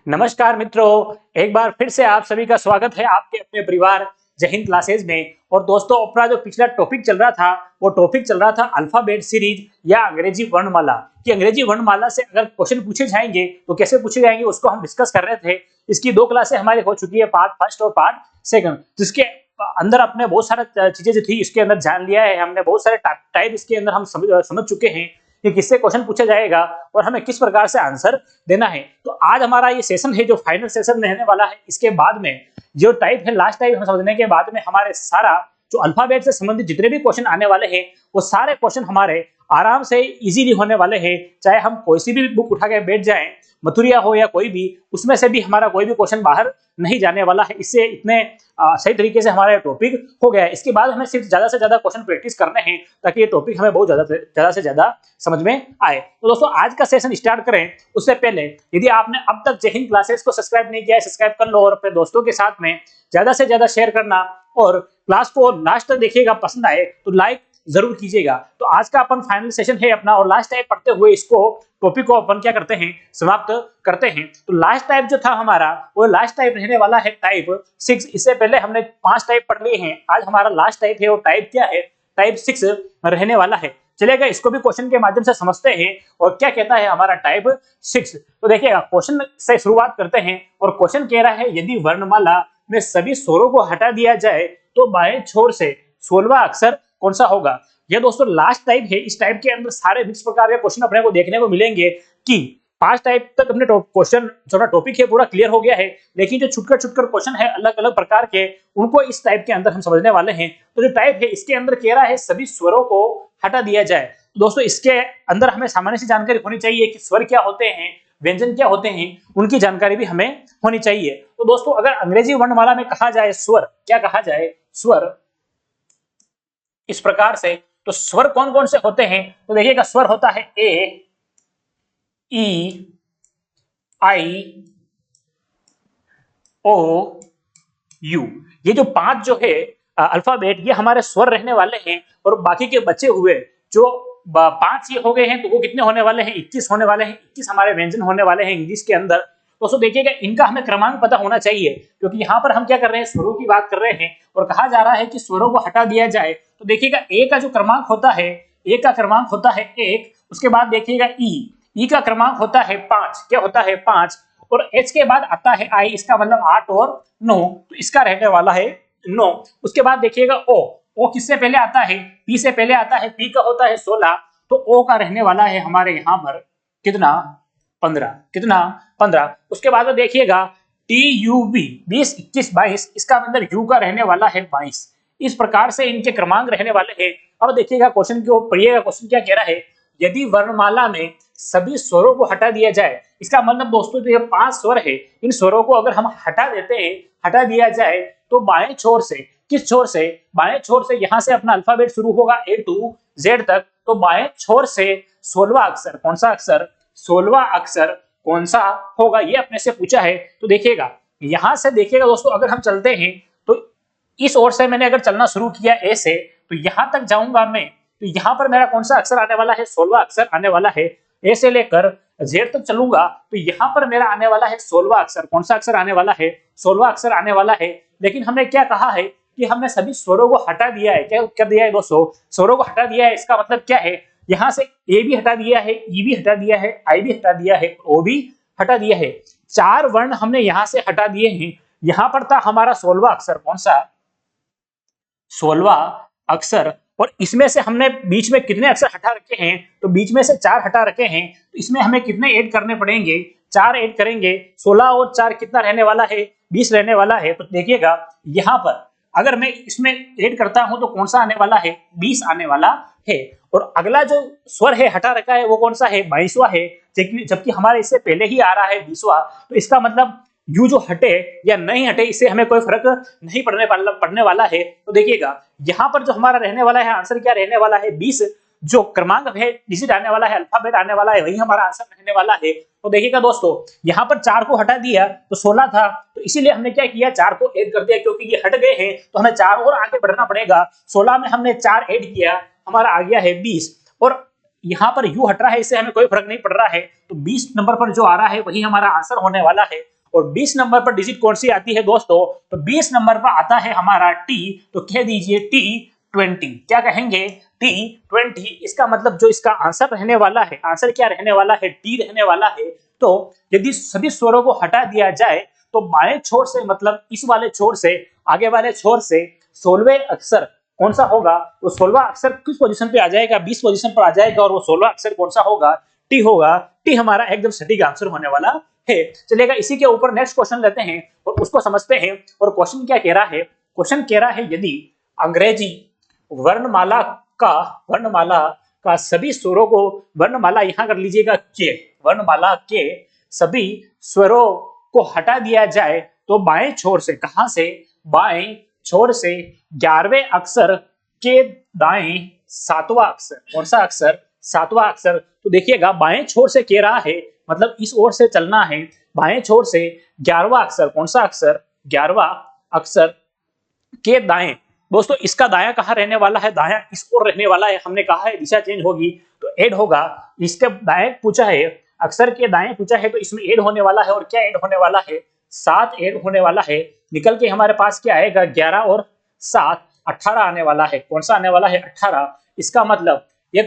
नमस्कार मित्रों, एक बार फिर से आप सभी का स्वागत है आपके अपने परिवार जय हिंद क्लासेज में। और दोस्तों, अपना जो पिछला टॉपिक चल रहा था वो टॉपिक चल रहा था अल्फाबेट सीरीज या अंग्रेजी वर्णमाला कि अंग्रेजी वर्णमाला से अगर क्वेश्चन पूछे जाएंगे तो कैसे पूछे जाएंगे, उसको हम डिस्कस कर रहे थे। इसकी दो क्लासें हमारी हो चुकी है, पार्ट फर्स्ट और पार्ट सेकंड, जिसके अंदर अपने बहुत सारा चीजें जो थी इसके अंदर जान लिया है हमने। बहुत सारे टाइप इसके अंदर हम समझ चुके हैं कि किससे क्वेश्चन पूछा जाएगा और हमें किस प्रकार से आंसर देना है। तो आज हमारा ये सेशन है जो फाइनल सेशन रहने वाला है। इसके बाद में जो टाइप है, लास्ट टाइप हम समझने के बाद में हमारे सारा जो अल्फाबेट से संबंधित जितने भी क्वेश्चन आने वाले हैं वो सारे क्वेश्चन हमारे आराम से इजीली होने वाले हैं। चाहे हम कोई सी भी बुक उठा के बैठ जाएं, मथुरिया हो या कोई भी, उसमें से भी हमारा कोई भी क्वेश्चन बाहर नहीं जाने वाला है। इससे इतने सही तरीके से हमारा टॉपिक हो गया है। इसके बाद हमें सिर्फ ज्यादा से ज्यादा क्वेश्चन प्रैक्टिस करने हैं ताकि ये टॉपिक हमें बहुत ज्यादा से ज्यादा समझ में आए। तो दोस्तों, आज का सेशन स्टार्ट करें उससे पहले यदि आपने अब तक जय हिंद क्लासेस को सब्सक्राइब नहीं किया है, सब्सक्राइब कर लो और अपने दोस्तों के साथ में ज्यादा से ज्यादा शेयर करना और क्लास को लास्ट तक देखिएगा। पसंद आए तो लाइक जरूर कीजिएगा। तो आज का अपन फाइनल सेशन है अपना, और लास्ट टाइप पढ़ते हुए इसको टॉपिक को अपन क्या करते हैं, समाप्त करते हैं। तो लास्ट टाइप जो था हमारा वो लास्ट टाइप रहने वाला है टाइप 6। इससे पहले हमने 5 टाइप पढ़ लिए हैं, आज हमारा लास्ट टाइप है और टाइप क्या है, टाइप 6 रहने वाला है। चलेगा, इसको भी क्वेश्चन के माध्यम से समझते हैं और क्या कहता है हमारा टाइप 6। तो देखिएगा, क्वेश्चन से शुरुआत करते हैं और क्वेश्चन कह रहा है यदि वर्णमाला में सभी स्वरों को हटा दिया जाए तो बाएं छोर से 16वां अक्षर कौन सा होगा। ये दोस्तों लास्ट टाइप है। इस टाइप के अंदर सारे मिक्स प्रकार के क्वेश्चन अपने को देखने को मिलेंगे कि 5 टाइप तक अपने क्वेश्चन जो टॉपिक है पूरा क्लियर हो गया है, लेकिन जो छुटकर क्वेश्चन है अलग अलग प्रकार के, उनको इस टाइप के अंदर हम समझने वाले हैं। तो जो टाइप है इसके अंदर कह रहा है सभी स्वरों को हटा दिया जाए। तो दोस्तों, इसके अंदर हमें सामान्य सी जानकारी होनी चाहिए कि स्वर क्या होते हैं, व्यंजन क्या होते हैं, उनकी जानकारी भी हमें होनी चाहिए। तो दोस्तों, अगर अंग्रेजी वर्णमाला में कहा जाए स्वर, क्या कहा जाए, स्वर इस प्रकार से, तो स्वर कौन कौन से होते हैं तो देखिएगा, स्वर होता है ए, ई, आई, ओ, यू। ये जो 5 जो है अल्फाबेट, ये हमारे स्वर रहने वाले हैं। और बाकी के बचे हुए जो 5 ये हो गए हैं तो वो कितने होने वाले हैं, 21 होने वाले हैं। 21 हमारे व्यंजन होने वाले हैं इंग्लिश के अंदर। दोस्तों देखिएगा, इनका हमें क्रमांक पता होना चाहिए, क्योंकि यहाँ पर हम क्या कर रहे हैं, स्वरों की बात कर रहे हैं और कहा जा रहा है कि स्वरों को हटा दिया जाए। तो देखिएगा, ए का जो क्रमांक होता है, ए का क्रमांक होता है 1। उसके बाद देखिएगा ई का क्रमांक होता है 5। क्या होता है, 5। और एच के बाद आता है आई, इसका मतलब 8 और 9, तो इसका रहने वाला है 9। उसके बाद देखिएगा ओ किससे पहले आता है, पी से पहले आता है, पी का होता है 16, तो ओ का रहने वाला है हमारे यहाँ पर कितना, 15। कितना, 15। उसके बाद देखिएगा टी यू बी, 20, 21, 22, इसका मतलब यू का रहने वाला है 22। इस प्रकार से इनके क्रमांक रहने वाले हैं। अब देखिएगा क्वेश्चन को पढ़िएगा, क्वेश्चन क्या कह रहा है, यदि वर्णमाला में सभी स्वरों को हटा दिया जाए। इसका मतलब दोस्तों, जो ये 5 स्वर है, इन स्वरों को अगर हम हटा देते हैं, हटा दिया जाए, तो बाएं छोर से, किस छोर से, बाएं छोर से, यहां से अपना अल्फाबेट शुरू होगा ए टू जेड तक, तो बाएं छोर से 16वां अक्षर कौन सा अक्षर, 16वां अक्षर कौन सा होगा, ये अपने से पूछा है। तो देखिएगा, यहां से देखिएगा दोस्तों, अगर हम चलते हैं तो इस ओर से मैंने अगर चलना शुरू किया ए से, तो यहां तक जाऊंगा मैं, तो यहां पर मेरा कौन सा अक्षर आने वाला है, 16वां अक्षर आने वाला है। ए से लेकर जेड तक चलूंगा तो यहां पर मेरा आने वाला है 16वां अक्षर। कौन सा अक्षर आने वाला है, 16वां अक्षर आने वाला है। लेकिन हमने क्या कहा है कि हमने सभी स्वरों को हटा दिया है। क्या कर दिया है दोस्तों, स्वरों को हटा दिया है। इसका मतलब क्या है, यहां से ए भी हटा दिया है, ई भी हटा दिया है, आई भी हटा दिया है, ओ भी हटा दिया है। 4 वर्ण हमने यहां से हटा दिए हैं। यहां पर था हमारा 16वां अक्षर, कौन सा, 16वां अक्षर। और इसमें से हमने बीच में कितने अक्षर हटा रखे हैं, तो बीच में से 4 हटा रखे हैं। तो इसमें हमें कितने ऐड करने पड़ेंगे, 4 ऐड करेंगे। 16 और 4 कितना रहने वाला है, 20 रहने वाला है। तो देखिएगा, यहाँ पर अगर मैं इसमें ऐड करता हूं तो कौन सा आने वाला है, 20 आने वाला है। और अगला जो स्वर है हटा रखा है वो कौन सा है, 22वां है, जबकि हमारे इससे पहले ही आ रहा है 20वां। तो इसका मतलब यू जो हटे या नहीं हटे, इससे हमें कोई फर्क नहीं पड़ने वाला है। तो देखिएगा, यहाँ पर जो हमारा रहने वाला है आंसर क्या रहने वाला है, 20। जो क्रमांक है, डिजिट आने वाला है, अल्फाबेट आने वाला है, वही हमारा आंसर रहने वाला है। तो देखिएगा दोस्तों, यहाँ पर 4 को हटा दिया तो 16 था, तो इसीलिए हमने क्या किया, 4 को ऐड कर दिया। क्योंकि ये हट गए हैं तो हमें 4 और आगे बढ़ना पड़ेगा। 16 में हमने 4 ऐड किया, हमारा आ गया है 20। और यहाँ पर यू हट रहा है, इससे हमें कोई फर्क नहीं पड़ रहा है। तो 20 नंबर पर जो आ रहा है वही हमारा आंसर होने वाला है। और 20 नंबर पर डिजिट कौन सी आती है दोस्तों? तो 20 नंबर पर आता है हमारा टी। तो कह दीजिए T20। क्या कहेंगे? T20। इसका मतलब जो इसका आंसर रहने वाला है, आंसर क्या रहने वाला है? टी रहने वाला है। तो यदि सभी स्वरों को हटा दिया जाए तो बाएं छोर से, मतलब इस वाले छोर से, आगे वाले छोर से 16वें अक्षर कौन सा होगा? वो 16वां अक्षर किस पोजीशन पे आ जाएगा? 20 पोजीशन पर आ जाएगा। और वो 16वां अक्षर कौन सा होगा? टी होगा। टी हमारा एकदम सटीक आंसर होने वाला है। चलेगा, इसी के ऊपर नेक्स्ट क्वेश्चन लेते हैं और उसको समझते हैं। और क्वेश्चन क्या कह रहा है? क्वेश्चन कह रहा है यदि अंग्रेजी वर्णमाला का सभी स्वरों को, वर्णमाला यहां कर लीजिएगा के, वर्णमाला के सभी स्वरों को हटा दिया जाए तो बाएं छोर से, कहां से? बाएं छोर से 11वें अक्षर के दाएं 7वां अक्षर, कौन सा अक्षर? 7वां अक्षर। तो देखिएगा बाएं छोर से कह रहा है, मतलब इस ओर से चलना है। बाएं छोर से 11वां अक्षर, कौन सा अक्षर? 11वां अक्षर के दाएं। दोस्तों इसका दाया कहाँ रहने वाला है? दाया इस ओर रहने वाला है। हमने कहा है दिशा चेंज होगी तो ऐड होगा। इसके दाएं पूछा है, अक्षर के दाएं पूछा है, तो इसमें ऐड होने वाला है। और क्या ऐड होने वाला है? 7 ऐड होने वाला है। निकल के हमारे पास क्या आएगा? 11 और 7 18 आने वाला है। कौन सा आने वाला है? 18। इसका मतलब ये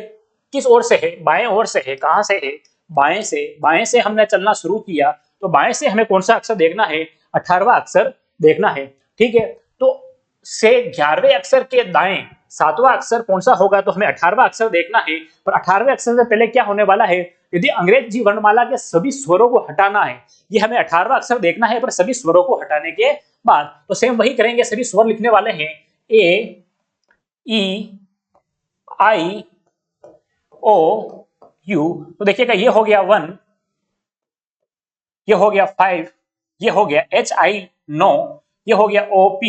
किस ओर से है? बाएं ओर से है। कहां से है? बाएं से। बाएं से हमने चलना शुरू किया तो बाएं से हमें कौन सा अक्षर देखना है? 18वां अक्षर देखना है। ठीक है, तो से 11वें अक्षर के दाएं 7वां अक्षर कौन सा होगा? तो हमें 18वां अक्षर देखना है। पर 18वें अक्षर से पहले क्या होने वाला है? यदि अंग्रेजी वर्णमाला के सभी स्वरों को हटाना है, ये हमें 18वां अक्षर देखना है, पर सभी स्वरों को हटाने के बाद। तो सेम वही करेंगे, सभी स्वर लिखने वाले हैं। ए, ई, आई, ओ, यू। तो देखिएगा ये हो गया 1, ये हो गया 5, ये हो गया HI 9, ये हो गया OP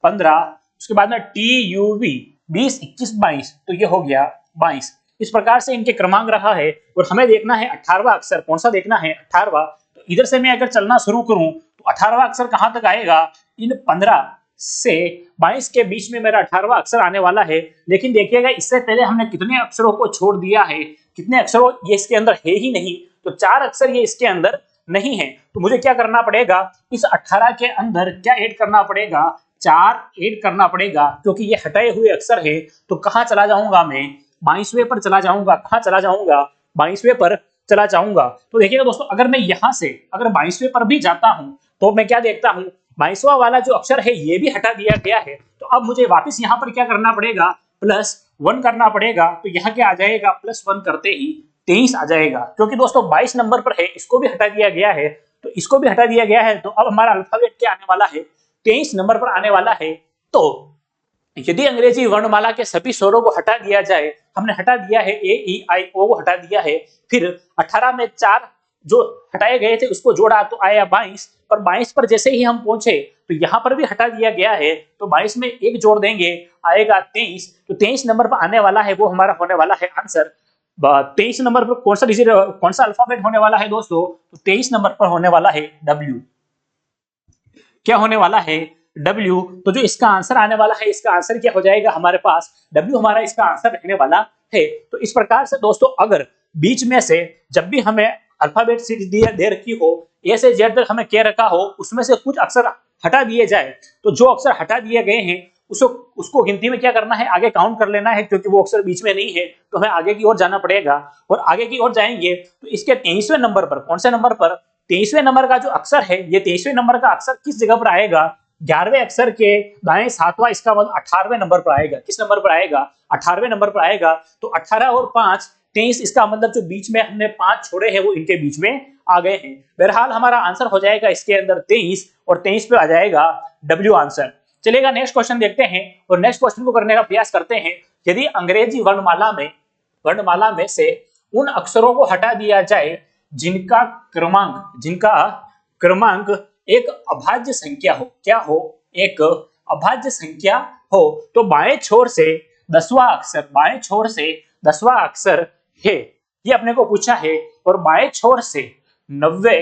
15, उसके बाद में TUV 20, 21, 22। तो ये हो गया 22। इस प्रकार से इनके क्रमांक रहा है। और हमें देखना है 18वां अक्षर, कौन सा देखना है? 18वां। तो इधर से मैं अगर चलना शुरू करूं तो 18वां अक्षर कहां तक आएगा? इन 15 से 22 के बीच में मेरा 18वां अक्षर आने वाला है। लेकिन देखिएगा इससे पहले हमने कितने अक्षरों को छोड़ दिया है? कितने अक्षरों? ये इसके अंदर है ही नहीं। तो 4 अक्षर ये इसके अंदर नहीं है। तो मुझे क्या करना पड़ेगा? इस 18 के अंदर क्या ऐड करना पड़ेगा? 4 ऐड करना पड़ेगा, क्योंकि ये हटाए हुए अक्षर है। तो कहां चला जाऊंगा मैं? 22वें पर चला जाऊंगा। कहां चला जाऊंगा? 22वें पर चला जाऊंगा। तो देखिएगा दोस्तों, अगर मैं यहां से अगर 22वें पर भी जाता हूं तो मैं क्या देखता हूं? 22वां वाला जो अक्षर है ये भी हटा दिया गया है। तो अब मुझे वापस यहाँ पर क्या करना पड़ेगा? +1 करना पड़ेगा। तो यहाँ क्या आ जाएगा? +1 करते ही 23 आ जाएगा, क्योंकि दोस्तों 22 नंबर पर है, इसको भी हटा दिया गया है। तो इसको भी हटा दिया गया है। तो अब हमारा अल्फाबेट क्या आने वाला है? 23 नंबर पर आने वाला है। तो यदि अंग्रेजी वर्णमाला के सभी स्वरों को हटा दिया जाए, हमने हटा दिया है ए, ई, आई, ओ को हटा दिया है। फिर 18 में 4 जो हटाए गए थे उसको जोड़ा तो आया 22। और 22 पर जैसे ही हम पहुंचे तो यहाँ पर भी हटा दिया गया है। तो 22 में 1 जोड़ देंगे, आएगा 23। तो 23 नंबर पर आने वाला है, वो हमारा होने वाला है आंसर। 23 नंबर पर कौन सा डिजिट, कौन सा अल्फाबेट होने वाला है दोस्तों? तो 23 नंबर पर होने वाला है W। क्या होने वाला है? W। तो जो इसका आंसर आने वाला है, इसका आंसर क्या हो जाएगा हमारे पास? W हमारा इसका आंसर रहने वाला है। तो इस प्रकार से दोस्तों, अगर बीच में से जब भी हमें अल्फाबेट सीरीज दे रखी हो, ए से जेड तक हमें कह रखा हो, उसमें से कुछ अक्षर हटा दिए जाए, तो जो अक्षर हटा दिए गए हैं उसको गिनती में क्या करना है? आगे काउंट कर लेना है, क्योंकि वो अक्षर बीच में नहीं है तो हमें आगे की ओर जाना पड़ेगा। और आगे की ओर जाएंगे तो इसके 23वें नंबर पर, कौन से नंबर पर? 23वें नंबर का जो अक्षर है, ये 23वें नंबर का अक्षर किस जगह पर आएगा? 11वें अक्षर के दाएं 7वां, इसका मतलब 18वें नंबर पर आएगा। किस नंबर पर आएगा? 18वें नंबर पर आएगा। तो 18 और 5 23, इसका मतलब जो बीच में हमने 5 छोड़े हैं वो इनके बीच में आ गए हैं। बहरहाल हमारा आंसर हो जाएगा इसके अंदर 23, और 23 पे आ जाएगा W आंसर। चलेगा, नेक्स्ट क्वेश्चन देखते हैं और नेक्स्ट क्वेश्चन को करने का प्रयास करते हैं। यदि अंग्रेजी वर्णमाला में से उन अक्षरों को हटा दिया जाए जिनका क्रमांक एक अभाज्य संख्या हो, क्या हो? एक अभाज्य संख्या हो, तो बाएं छोर से 10वां अक्षर है, ये अपने को पूछा है। और बाएं छोर से 90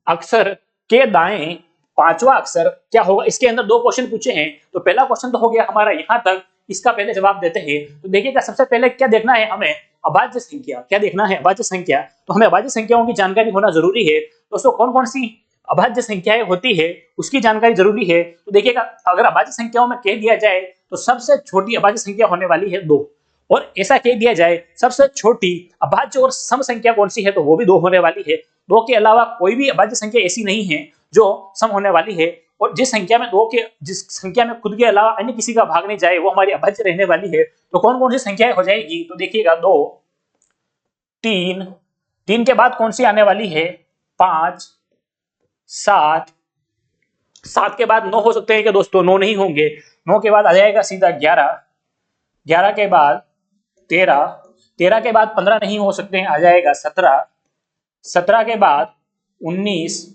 अक्षर के दाएं 5वां अक्षर क्या होगा? इसके अंदर 2 क्वेश्चन पूछे हैं। तो पहला क्वेश्चन तो हो गया हमारा यहां तक इसका पहले जवाब देते हैं। तो देखिएगा सबसे पहले क्या देखना है हमें, अभाज्य संख्या। क्या देखना है, अभाज्य संख्या। तो हमें अभाज्य संख्याओं की जानकारी होना जरूरी है। दोस्तों कौन कौन सी अभाज्य संख्याएं होती है उसकी जानकारी जरूरी है। तो देखिएगा अगर अभाज्य संख्याओं में कह दिया जाए तो सबसे छोटी अभाज्य संख्या होने वाली है 2, और ऐसा कह दिया जाए सबसे छोटी अभाज्य और सम संख्या कौन सी है तो वो भी 2 होने वाली है। 2 के अलावा कोई भी अभाज्य संख्या ऐसी नहीं है जो सम होने वाली है, और जिस संख्या में खुद के अलावा अन्य किसी का भाग नहीं जाए वो हमारी अभाज्य रहने वाली है। तो कौन कौन सी संख्याएं हो जाएगी, तो देखिएगा 2, 3, 3 के बाद कौन सी आने वाली है 5, 7, 7 के बाद 9 हो सकते हैं कि दोस्तों, 9 नहीं होंगे। 9 के बाद आ जाएगा सीधा 11, 11 के बाद 13, 13 के बाद 15 नहीं हो सकते हैं, आ जाएगा 17, 17 के बाद 19,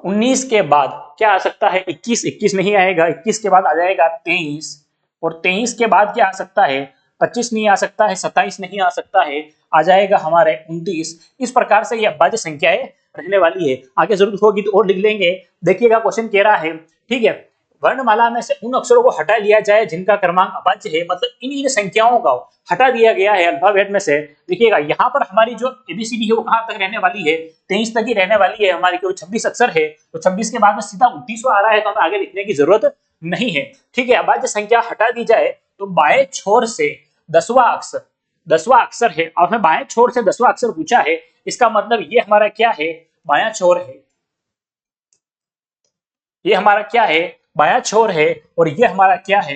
19 के बाद क्या आ सकता है 21, 21 नहीं आएगा। 21 के बाद आ जाएगा 23, और 23 के बाद क्या आ सकता है 25 नहीं आ सकता है, 27 नहीं आ सकता है, आ जाएगा हमारे 29। इस प्रकार से ये अभाज्य संख्याएं रहने वाली है। आगे जरूरत होगी तो और लिख लेंगे। देखिएगा क्वेश्चन कह रहा है, ठीक है, वर्णमाला में से उन अक्षरों को हटा लिया जाए जिनका क्रमांक अभाज्य है, मतलब इन संख्याओं का हटा दिया गया है अल्फाबेट में से। देखिएगा यहाँ पर हमारी जो एबीसीडी है वो कहाँ तक रहने वाली है, 23 तक ही रहने वाली है हमारी, क्योंकि 26 अक्षर है, तो 26 के बाद में सीधा 29 आ रहा है, तो हमें आगे लिखने की जरूरत नहीं है। ठीक है, अभाज्य संख्या हटा दी जाए तो बाएं छोर से 10वां अक्षर है, और हमें बाएं छोर से 10वां अक्षर पूछा है, इसका मतलब ये हमारा क्या है, बायां छोर है। ये हमारा क्या है, बायां छोर है, और ये हमारा क्या है,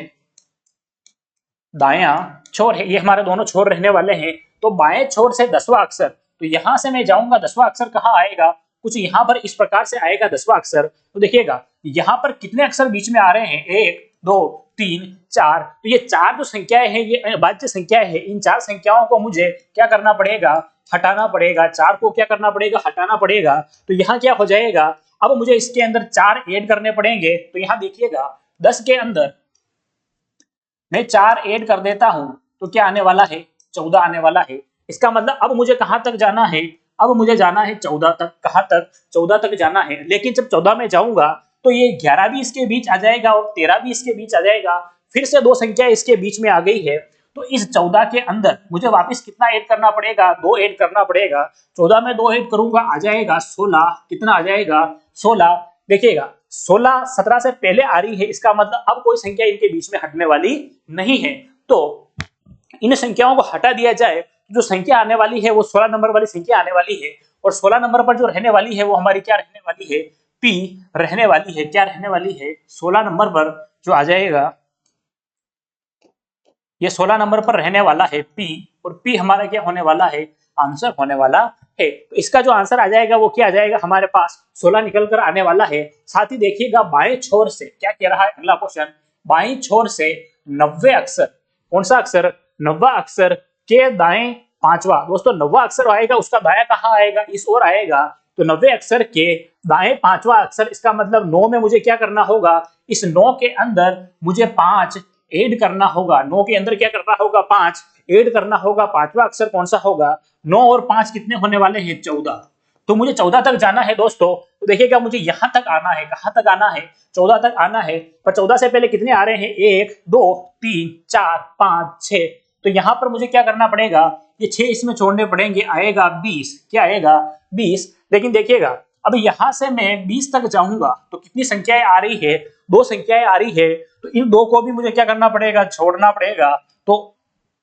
दायां छोर है। ये हमारे दोनों छोर रहने वाले हैं। तो बाएं छोर से 10वां अक्षर, तो यहां से मैं जाऊंगा 10वां अक्षर कहाँ आएगा, कुछ यहां पर इस प्रकार से आएगा 10वां अक्षर। तो देखिएगा यहां पर कितने अक्षर बीच में आ रहे हैं, 1, 2, 3, 4। तो ये 4 जो संख्याएं हैं ये अभाज्य संख्याएं हैं। इन 4 संख्याओं को मुझे क्या करना पड़ेगा, हटाना पड़ेगा। 4 को क्या करना पड़ेगा, हटाना पड़ेगा। तो यहाँ क्या हो जाएगा, अब मुझे इसके अंदर 4 ऐड करने पड़ेंगे। तो यहाँ देखिएगा 10 के अंदर मैं 4 ऐड कर देता हूं तो क्या आने वाला है, 14 आने वाला है। इसका मतलब अब मुझे कहां तक जाना है, अब मुझे जाना है 14 तक। कहां तक, 14 तक जाना है। लेकिन जब 14 में जाऊंगा तो ये 11 भी इसके बीच आ जाएगा और 13 भी इसके बीच आ जाएगा। फिर से 2 संख्या इसके बीच में आ गई है। तो इस 14 के अंदर मुझे वापस कितना ऐड करना पड़ेगा, 2 ऐड करना पड़ेगा। 14 में 2 ऐड करूंगा, आ जाएगा 16। कितना आ जाएगा, 16। देखिएगा 16 17 से पहले आ रही है, इसका मतलब अब कोई संख्या इनके बीच में हटने वाली नहीं है। तो इन संख्याओं को हटा दिया जाए, जो संख्या आने वाली है वो 16 नंबर वाली संख्या आने वाली है, और 16 नंबर पर जो रहने वाली है वो हमारी क्या रहने वाली है, P रहने वाली है। क्या रहने वाली है, 16 नंबर पर जो आ जाएगा, ये 16 नंबर पर रहने वाला है P, और P हमारा क्या होने वाला है, आंसर होने वाला है। तो इसका जो आंसर आ जाएगा वो क्या आ जाएगा, हमारे पास 16 निकल कर आने वाला है। साथ ही देखिएगा बाएं छोर से क्या कह रहा है अगला क्वेश्चन, बाएं छोर से 90 अक्षर, कौन सा अक्षर, 90 अक्षर के दाएं 5वां। दोस्तों 90 अक्षर आएगा, उसका दाया कहाँ आएगा, इस ओर आएगा। तो 90 अक्षर के दाएं 5वां अक्षर, इसका मतलब 9 में मुझे क्या करना होगा, इस 9 के अंदर मुझे 5 ऐड करना होगा। 9 के अंदर क्या करना होगा, 5 ऐड करना होगा। 5वां अक्षर कौन सा होगा, 9 और 5 कितने होने वाले हैं, 14। तो मुझे 14 तक जाना है दोस्तों। तो देखिएगा मुझे यहां तक आना है, कहां तक आना है, 14 तक आना है। पर 14 से पहले कितने आ रहे हैं, 1, 2, 3, 4, 5, 6। तो यहां पर मुझे क्या करना पड़ेगा, ये 6 इसमें छोड़ने पड़ेंगे, आएगा 20। क्या आएगा, 20। लेकिन देखिएगा अब यहां से मैं 20 तक जाऊंगा तो कितनी संख्याएं आ रही है, 2 संख्याएं आ रही है। तो इन 2 को भी मुझे क्या करना पड़ेगा, छोड़ना पड़ेगा। तो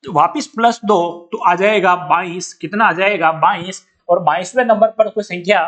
वापिस प्लस 2 तो आ जाएगा 22। कितना आ जाएगा, 22। और 22वें नंबर पर कोई संख्या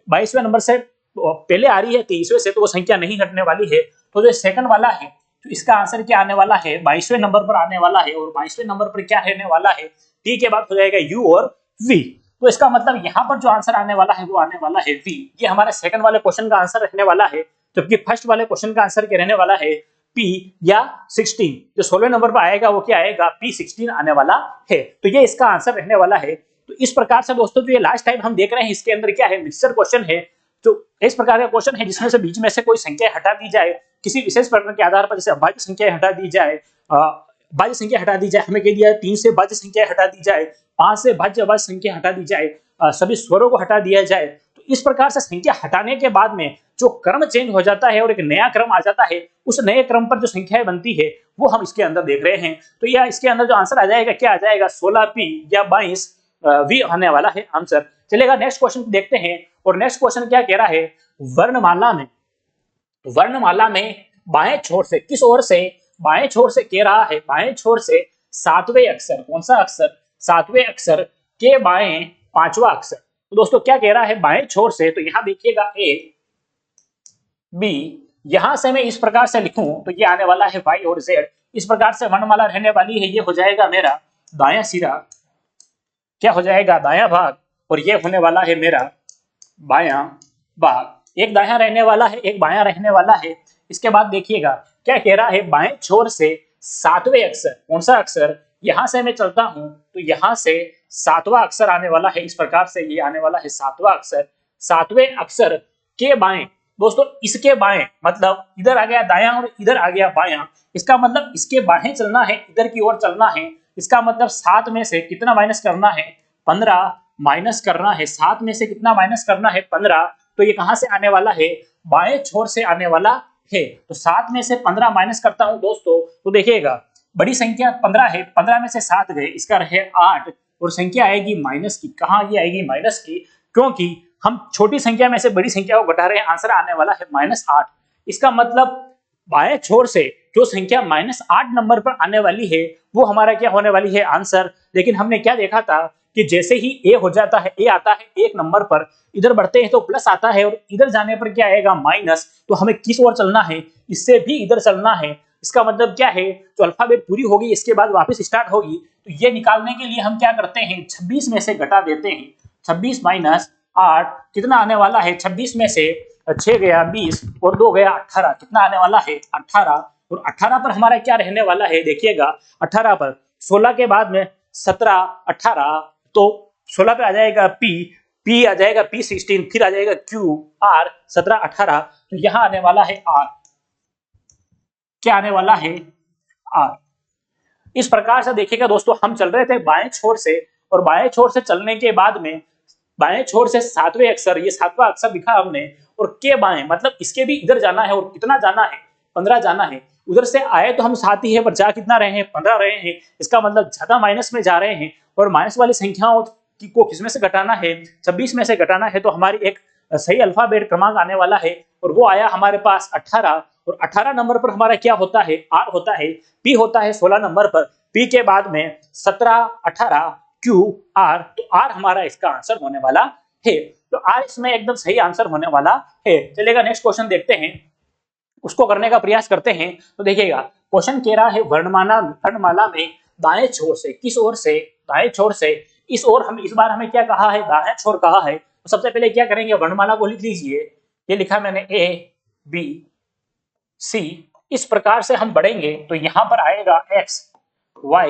22वें नंबर से पहले आ रही है 23वें से, तो वो संख्या नहीं हटने वाली है। तो जो सेकंड वाला है, तो इसका आंसर क्या आने वाला है, 22वें नंबर पर आने वाला है। और 22वें नंबर पर क्या रहने वाला है, टी के बाद हो जाएगा यू और वी। तो इसका मतलब यहाँ पर जो आंसर आने वाला है वो आने वाला है वी। ये हमारे सेकंड वाले क्वेश्चन का आंसर रहने वाला है, जबकि फर्स्ट वाले क्वेश्चन का आंसर क्या रहने वाला है, P या 16। जो 16 नंबर पर आएगा वो क्या आएगा, P16 आने वाला है। तो ये इसका आंसर रहने वाला है। तो इस प्रकार से दोस्तों जो ये लास्ट टाइम हम देख रहे हैं इसके अंदर क्या है, मिक्सचर क्वेश्चन है। तो इस प्रकार का क्वेश्चन है जिसमें से बीच में से कोई संख्या हटा दी जाए किसी विशेष प्रकार के आधार पर, जैसे अभाज्य संख्या हटा दी जाए, भाज्य संख्या हटा दी जाए, हमें कह दिया 3 से भाज्य संख्या हटा दी जाए, 5 से भाज्य अभाज्य संख्या हटा दी जाए, सभी स्वरों को हटा दिया जाए। तो इस प्रकार से संख्या हटाने के बाद में जो क्रम चेंज हो जाता है और एक नया क्रम आ जाता है, उस नए क्रम पर जो संख्याएं बनती है वो हम इसके अंदर देख रहे हैं। तो यह इसके अंदर जो आंसर आ जाएगा क्या आ जाएगा, 16p या 22v आने वाला है आंसर। चलेगा नेक्स्ट क्वेश्चन देखते हैं। और नेक्स्ट क्वेश्चन क्या कह रहा है, वर्णमाला में बाएं छोर से, किस ओर से, बाएं छोर से कह रहा है, बाएं छोर से सातवें अक्षर, कौन सा अक्षर, सातवें अक्षर के बाएं पांचवा अक्षर। तो दोस्तों क्या कह रहा है बाएं छोर से, तो यहां देखिएगा ए बी, यहां से मैं इस प्रकार से लिखूं तो ये आने वाला है वाई और जेड। इस प्रकार से वर्णमाला रहने वाली है, ये हो जाएगा मेरा दायां सिरा, क्या हो जाएगा दायां भाग, और ये होने वाला है मेरा बायां भाग। एक दायां रहने वाला है, एक बायां रहने वाला है। इसके बाद देखिएगा क्या कह रहा है, बाएं छोर से सातवें अक्षर, कौन सा अक्षर, यहां से मैं चलता हूं तो यहां से सातवां अक्षर आने वाला है। इस प्रकार से ये आने वाला है सातवां अक्षर, सातवें अक्षर के बाएं। दोस्तों इसके बाएं मतलब इधर आ गया दायां और इधर आ गया बायां, इसका मतलब इसके बाएं चलना है, इधर की ओर चलना है। इसका मतलब 7 में से कितना माइनस करना है, 15 माइनस करना है। 7 में से कितना माइनस करना है, 15। तो ये कहां से आने वाला है, बाएं छोर से आने वाला है। तो 7 में से 15 माइनस करता हूं दोस्तों, तो देखिएगा बड़ी संख्या 15 है, 15 में से 7 गए, इसका रहे 8 और संख्या आएगी माइनस की। कहां ये आएगी माइनस की, क्योंकि हम छोटी संख्या में से बड़ी संख्या को घटा रहे हैं। आंसर आने वाला है -8। इसका मतलब बाएं छोर से जो संख्या -8 नंबर पर आने वाली है वो हमारा क्या होने वाली है आंसर। लेकिन हमने क्या देखा था कि जैसे ही ए हो जाता है, ए आता है 1 नंबर पर, इधर बढ़ते हैं तो प्लस आता है और इधर जाने पर क्या आएगा माइनस। तो हमें किस ओर चलना है, इससे भी इधर चलना है। इसका मतलब क्या है, जो अल्फाबेट पूरी होगी इसके बाद वापस स्टार्ट होगी। तो ये निकालने के लिए हम क्या करते हैं, 26 में से घटा देते हैं। 26 माइनस 8 कितना आने वाला है, 26 में से 6 गया 20 और 2 गया 18, कितना आने वाला है 18। और 18 पर हमारा क्या रहने वाला है, देखिएगा 18 पर 16 के बाद में 17 18, तो 16 पे आ जाएगा पी आ जाएगा P16, फिर आ जाएगा Q R 17 18। तो यहां आने वाला है R, क्या आने वाला है R। इस प्रकार से देखिएगा दोस्तों हम चल रहे थे बाएं छोर से, और बाएं छोर से चलने के बाद में बाएं छोर से सातवें अक्षर, ये सातवां अक्षर लिखा हमने, और के बाएं मतलब इसके भी इधर जाना है। और कितना जाना है, 15 जाना है। उधर से आए तो हम 7 ही है, पर जा कितना रहे हैं, 15 रहे हैं। इसका मतलब ज्यादा माइनस में जा रहे हैं, और माइनस वाली संख्याओं को किसमें से घटाना है, 26 में से घटाना है। तो हमारी एक सही अल्फाबेट क्रमांक आने वाला है, और वो आया हमारे पास 18। और 18 नंबर पर हमारा क्या होता है, आर होता है। पी होता है 16 नंबर पर, पी के बाद में 17 18 क्यू आर, तो आर हमारा इसका आंसर होने वाला है। तो आर इसमें एकदम सही आंसर होने वाला है। चलिएगा नेक्स्ट क्वेश्चन देखते हैं, उसको करने का प्रयास करते हैं। तो देखिएगा क्वेश्चन कह रहा है वर्णमाला में दाएं छोर से, किस ओर से, दाएं छोर से इस ओर, हम इस बार हमें क्या कहा है, दाएं छोर कहा है। तो सबसे पहले क्या करेंगे, वर्णमाला को लिख लीजिए। ये लिखा मैंने A B C, इस प्रकार से हम बढ़ेंगे तो यहां पर आएगा X Y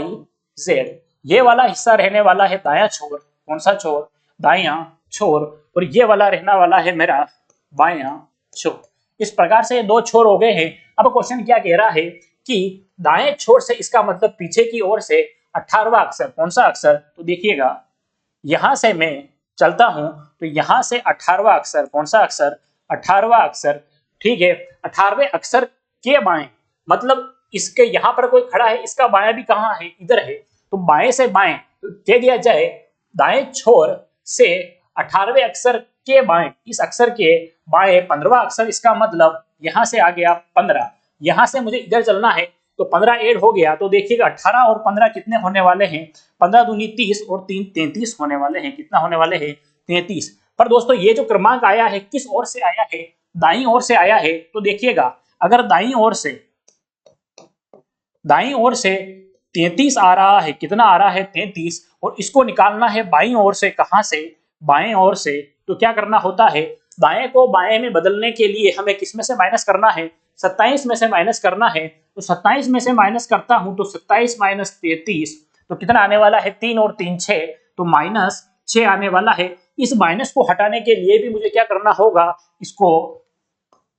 Z। ये वाला हिस्सा रहने वाला है दायां छोर, कौन सा छोर, दायां छोर, और ये वाला रहने वाला है मेरा बायां छोर। इस प्रकार से दो छोर हो गए हैं। अब क्वेश्चन क्या कह रहा है कि दाएं छोर से, इसका मतलब पीछे की ओर से 18वां अक्षर, कौन सा अक्षर, तो देखिएगा यहां से मैं चलता हूं तो यहां से 18वां अक्षर, कौन सा अक्षर, 18वां अक्षर, ठीक है। 18वें अक्षर के बाएं मतलब इसके यहां पर कोई खड़ा है, इसका बायां भी कहां है, इधर है। तो बाएं से बाएं तो कह दिया जाए दाएं छोर से 18वें अक्षर के बाएं, इस अक्षर के बाएं 15वां अक्षर, इसका मतलब यहां से आ गया 15। यहां से मुझे इधर चलना है तो 15 ऐड हो गया। तो देखिएगा 18 और 15 कितने होने वाले हैं, 15 दूनी 30 और 3 33 होने वाले हैं। कितना होने वाले हैं, 33। पर दोस्तों ये जो क्रमांक आया है किस ओर से आया है, दाईं ओर से आया है। तो देखिएगा अगर दाईं ओर से 33 आ रहा है, कितना आ रहा है 33, और इसको निकालना है बाईं ओर से, कहां से, बाएं ओर से। तो क्या करना होता है, दाएं को बाएं में बदलने के लिए हमें किस में से माइनस करना है, 27 में से माइनस करना है। तो 27 में से माइनस करता हूं तो 27 माइनस 33, तो कितना आने वाला है, 3 और 3 6, तो -6 आने वाला है। इस माइनस को हटाने के लिए भी मुझे क्या करना होगा, इसको,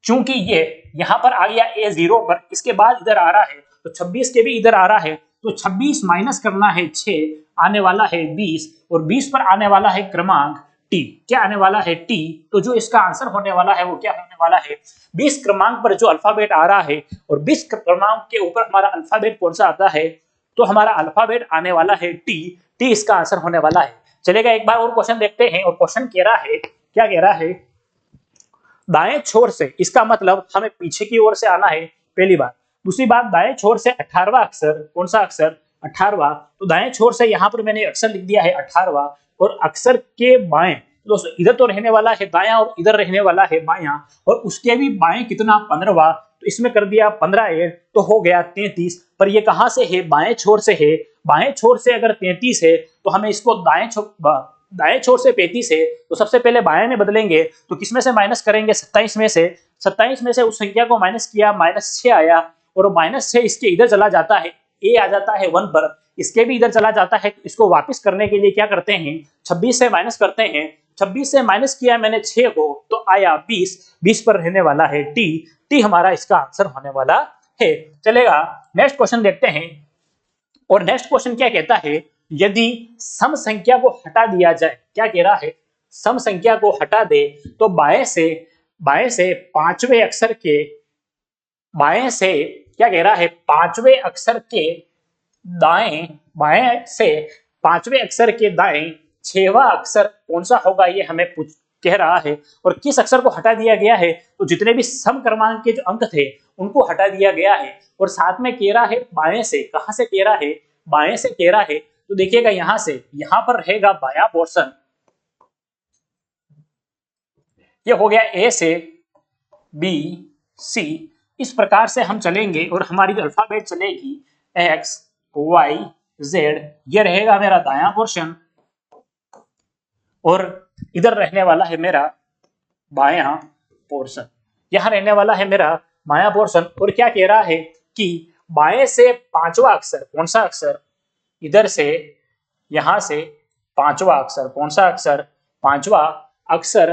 चूंकि ये यहां पर आ गया A 0 पर, इसके बाद इधर आ रहा है तो 26 के भी इधर आ रहा है, तो 26 माइनस करना है 6, आने वाला है 20, और 20 पर आने वाला है क्रमांक टी। क्या आने वाला है? टी। तो जो इसका आंसर होने वाला है वो क्या होने वाला है? 20 क्रमांक पर जो अल्फाबेट आ रहा है और 20 क्रमांक के ऊपर हमारा अल्फाबेट कौन सा आता है? तो हमारा अल्फाबेट आने वाला है टी। टी इसका आंसर होने वाला है। चलेगा, एक बार और क्वेश्चन देखते हैं। और क्वेश्चन कह रहा है, क्या कह रहा है? दाएं छोर से, इसका मतलब हमें पीछे की ओर से आना है, पहली बात। दूसरी बात, दाएं छोर से 18वां अक्षर, कौन सा अक्षर? 18वां। तो दाएं छोर से यहाँ पर मैंने अक्षर लिख दिया है 18वां, और अक्षर के बाएं, दोस्तों इधर तो रहने वाला है दायां और इधर रहने वाला है बायां, और उसके भी बाएं कितना? 15वां। तो इसमें कर दिया 15 ऐड, तो हो गया 33। पर ये कहां से है? बाएं छोर से है। बाएं छोर से अगर 33 है तो हमें इसको दाएं छोर से 35 है, तो सबसे पहले बाएं में बदलेंगे। तो किसमें से माइनस करेंगे? 27 में से। 27 में से उस संख्या को माइनस किया, -6 आया, और -6 इसके इधर चला जाता है, ए आ जाता है 1 पर, इसके भी इधर चला जाता है। इसको वापस करने के लिए क्या करते हैं? 26 से माइनस करते हैं। 26 से माइनस किया मैंने 6 को, तो आया 20। 20 पर रहने वाला है टी। टी हमारा इसका आंसर होने वाला है। चलेगा, नेक्स्ट क्वेश्चन देखते हैं। और नेक्स्ट क्वेश्चन क्या कहता है? यदि सम संख्या को हटा दिया जाए, क्या कह रहा है? सम संख्या को हटा दे तो बाएं से पांचवें अक्षर के, बाएं से क्या कह रहा है? पांचवें अक्षर के दाएं, बाएं से पांचवें अक्षर के दाएं 6वां अक्षर कौन सा होगा, ये हमें कह रहा है। और किस अक्षर को हटा दिया गया है? तो जितने भी सम क्रमांक के जो अंक थे उनको हटा दिया गया है। और साथ में कह रहा है बाएं से, कहां से कह रहा है? बाएं से कह रहा है। तो देखिएगा यहां से, यहां पर रहेगा बायां पोर्शन, ये हो गया ए से बी सी। इस प्रकार से हम चलेंगे और हमारी जो अल्फाबेट चलेगी एक्स वाई जेड, ये रहेगा मेरा दायां पोर्शन, और इधर रहने वाला है मेरा बायां पोर्शन, यहां रहने वाला है मेरा बायां पोर्शन। और क्या कह रहा है कि बाएं से पांचवा अक्षर, कौन सा अक्षर? इधर से, यहां से पांचवा अक्षर, कौन सा अक्षर? पांचवा अक्षर